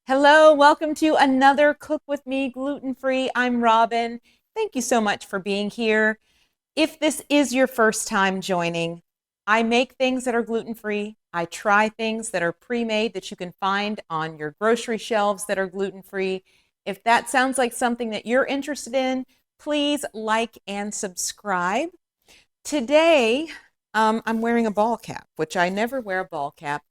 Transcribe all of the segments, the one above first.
Hello, welcome to another Cook With Me gluten-free. I'm Robin. Thank you so much for being here. If this is your first time joining, I make things that are gluten-free. I try things that are pre-made that you can find on your grocery shelves that are gluten-free. If that sounds like something that you're interested in, please like and subscribe. Today, I'm wearing a ball cap, which I never wear a ball cap.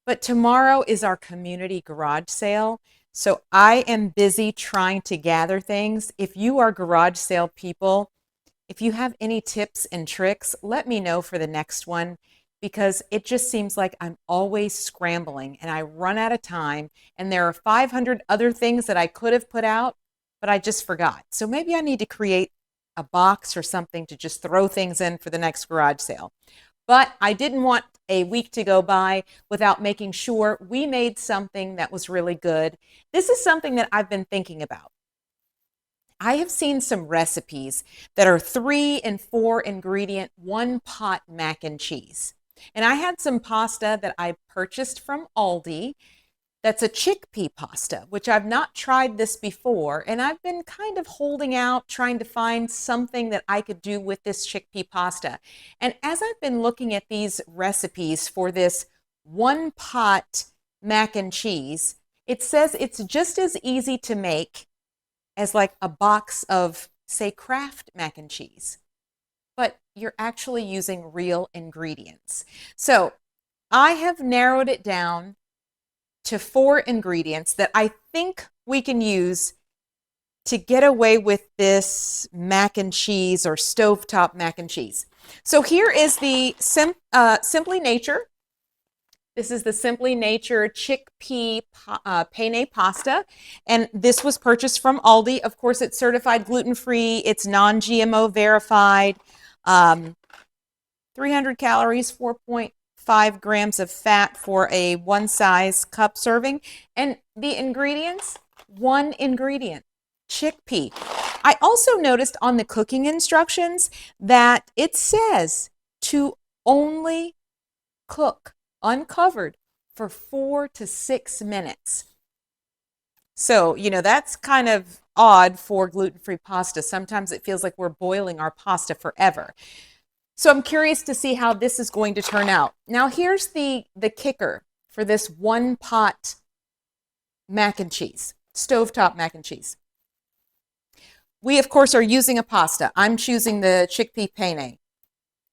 But tomorrow is our community garage sale. So I am busy trying to gather things. If you are garage sale people, if you have any tips and tricks, let me know for the next one because it just seems like I'm always scrambling and I run out of time. And there are 500 other things that I could have put out, but I just forgot. So maybe I need to create a box or something to just throw things in for the next garage sale. But I didn't want a week to go by without making sure we made something that was really good. This is something that I've been thinking about. I have seen some recipes that are 3 and 4 ingredient, one pot mac and cheese. And I had some pasta that I purchased from Aldi that's a chickpea pasta, which I've not tried this before. And I've been kind of holding out, trying to find something that I could do with this chickpea pasta. And as I've been looking at these recipes for this one pot mac and cheese, it says it's just as easy to make as like a box of, say, Kraft mac and cheese, but you're actually using real ingredients. So I have narrowed it down to 4 ingredients that I think we can use to get away with this mac and cheese or stovetop mac and cheese. So here is the Simply Nature. This is the Simply Nature chickpea penne pasta, and this was purchased from Aldi. Of course, it's certified gluten-free. It's non-GMO verified. 300 calories, 4.5 grams of fat for a one size cup serving. And the ingredients, 1 ingredient, chickpea. I also noticed on the cooking instructions that it says to only cook uncovered for 4 to 6 minutes. So, that's kind of odd for gluten-free pasta. Sometimes it feels like we're boiling our pasta forever. So I'm curious to see how this is going to turn out. Now here's the kicker for this one pot mac and cheese, stovetop mac and cheese. We, of course, are using a pasta. I'm choosing the chickpea penne.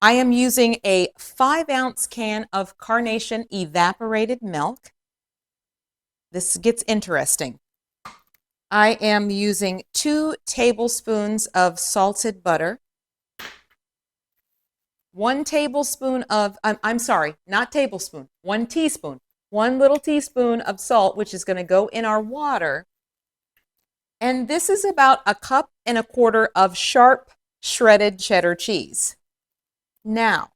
I am using a 5-ounce can of Carnation evaporated milk. This gets interesting. I am using 2 tablespoons of salted butter. 1 tablespoon of, I'm sorry, not tablespoon, 1 teaspoon, 1 little teaspoon of salt, which is going to go in our water. And this is about 1.25 cups of sharp shredded cheddar cheese. Now,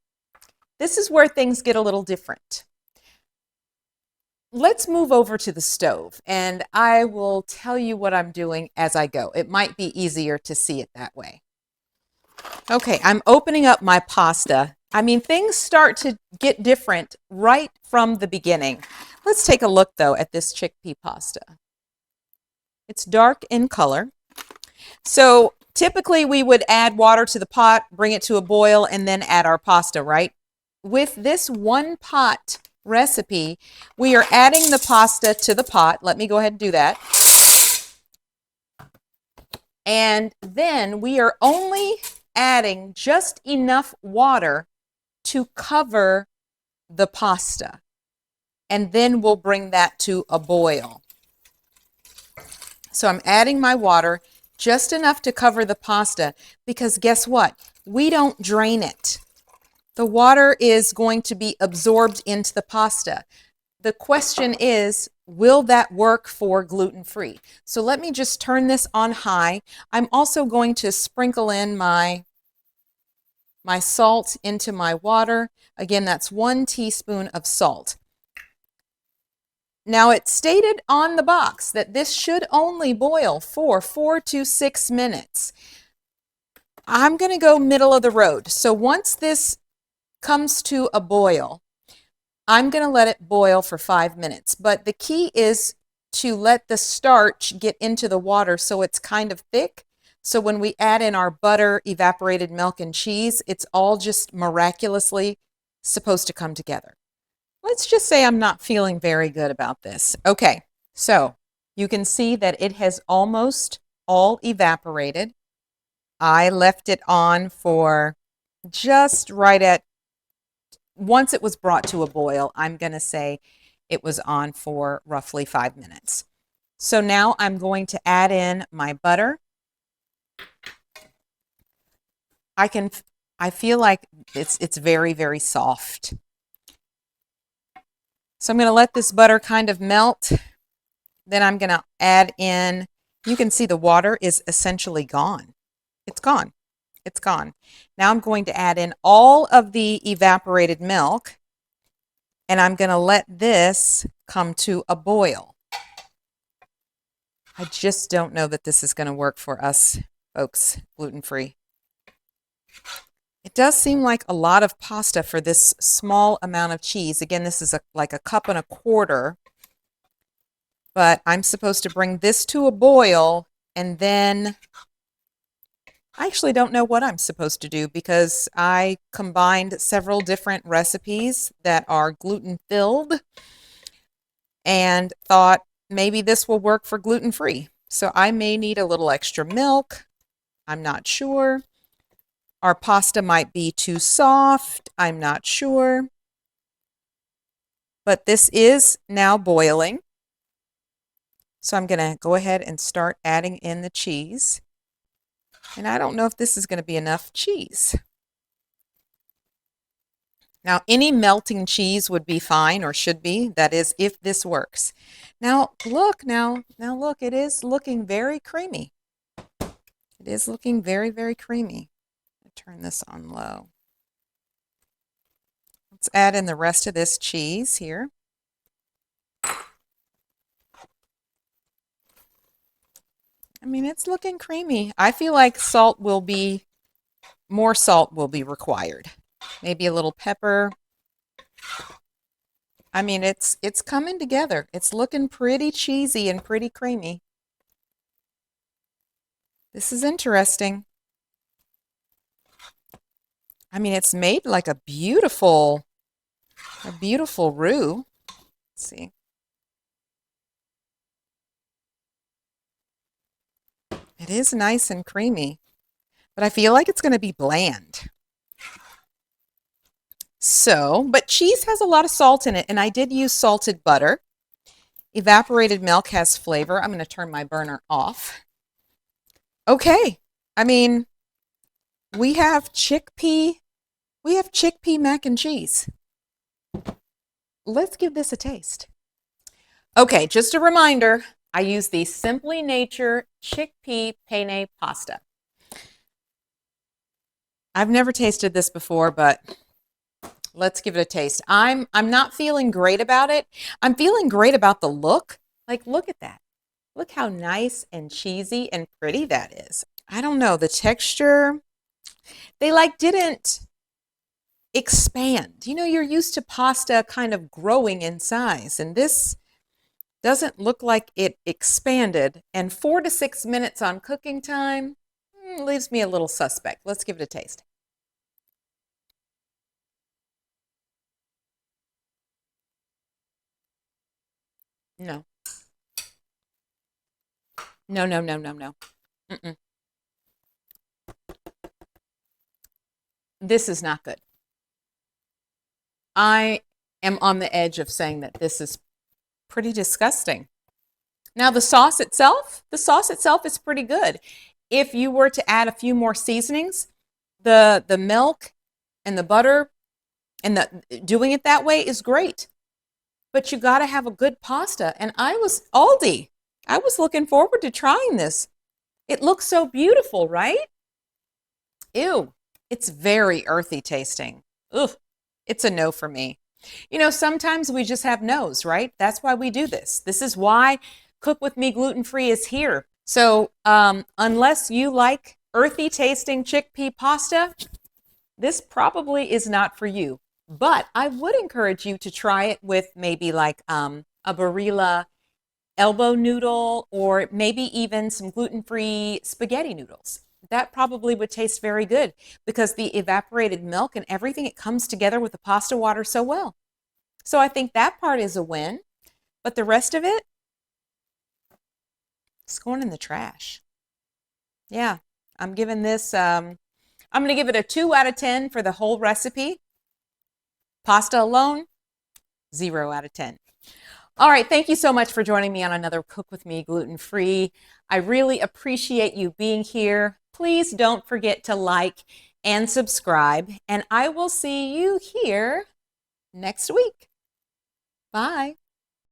this is where things get a little different. Let's move over to the stove, and I will tell you what I'm doing as I go. It might be easier to see it that way. Okay, I'm opening up my pasta. I mean, things start to get different right from the beginning. Let's take a look, though, at this chickpea pasta. It's dark in color. So typically we would add water to the pot, bring it to a boil, and then add our pasta, right? With this one pot recipe, we are adding the pasta to the pot. Let me go ahead and do that. And then we are only adding just enough water to cover the pasta. And then we'll bring that to a boil. So I'm adding my water, just enough to cover the pasta, because guess what? We don't drain it. The water is going to be absorbed into the pasta. The question is, will that work for gluten-free? So let me just turn this on high. I'm also going to sprinkle in my salt into my water. Again, that's 1 teaspoon of salt. Now, it's stated on the box that this should only boil for 4 to 6 minutes. I'm going to go middle of the road. So once this comes to a boil, I'm going to let it boil for 5 minutes. But the key is to let the starch get into the water so it's kind of thick. So when we add in our butter, evaporated milk, and cheese, it's all just miraculously supposed to come together. Let's just say I'm not feeling very good about this. Okay, so you can see that it has almost all evaporated. I left it on for just right at, once it was brought to a boil, I'm going to say it was on for roughly 5 minutes. So now I'm going to add in my butter. I feel like it's very, very soft. So I'm going to let this butter kind of melt. Then I'm going to add in, you can see the water is essentially gone. It's gone. It's gone. Now I'm going to add in all of the evaporated milk, and I'm going to let this come to a boil. I just don't know that this is going to work for us folks, gluten-free. It does seem like a lot of pasta for this small amount of cheese. Again, this is like a cup and a quarter, but I'm supposed to bring this to a boil, and then I actually don't know what I'm supposed to do because I combined several different recipes that are gluten-filled and thought maybe this will work for gluten-free. So I may need a little extra milk. I'm not sure. Our pasta might be too soft. I'm not sure. But this is now boiling. So I'm going to go ahead and start adding in the cheese. And I don't know if this is going to be enough cheese. Now, any melting cheese would be fine, or should be. That is, if this works. Now, look, look, it is looking very creamy. It is looking very, very creamy. Turn this on low. Let's add in the rest of this cheese here. I mean, it's looking creamy. I feel like more salt will be required. Maybe a little pepper. I mean, it's coming together. It's looking pretty cheesy and pretty creamy. This is interesting. I mean, it's made like a beautiful roux. Let's see. It is nice and creamy, but I feel like it's going to be bland. So, but cheese has a lot of salt in it, and I did use salted butter. Evaporated milk has flavor. I'm going to turn my burner off. Okay. I mean, we have chickpea mac and cheese. Let's give this a taste. Okay, just a reminder, I use the Simply Nature chickpea penne pasta. I've never tasted this before, but let's give it a taste. I'm not feeling great about it. I'm feeling great about the look. Like, look at that. Look how nice and cheesy and pretty that is. I don't know, the texture, they didn't expand. You know, you're used to pasta kind of growing in size, and this doesn't look like it expanded. And 4 to 6 minutes on cooking time leaves me a little suspect. Let's give it a taste. No. No. Mm-mm. This is not good. I am on the edge of saying that this is pretty disgusting. Now, the sauce itself is pretty good. If you were to add a few more seasonings, the milk and the butter and doing it that way is great. But you got to have a good pasta. And Aldi, I was looking forward to trying this. It looks so beautiful, right? Ew, it's very earthy tasting. Ugh, it's a no for me. You know, sometimes we just have no's, right? That's why we do this. This is why Cook With Me Gluten-Free is here. So unless you like earthy tasting chickpea pasta, this probably is not for you. But I would encourage you to try it with maybe like a Barilla elbow noodle, or maybe even some gluten-free spaghetti noodles. That probably would taste very good because the evaporated milk and everything, it comes together with the pasta water so well. So I think that part is a win, but the rest of it, it's going in the trash. Yeah, I'm giving this, I'm going to give it a 2 out of 10 for the whole recipe. Pasta alone, 0 out of 10. All right, thank you so much for joining me on another Cook With Me gluten-free. I really appreciate you being here. Please don't forget to like and subscribe, and I will see you here next week. Bye.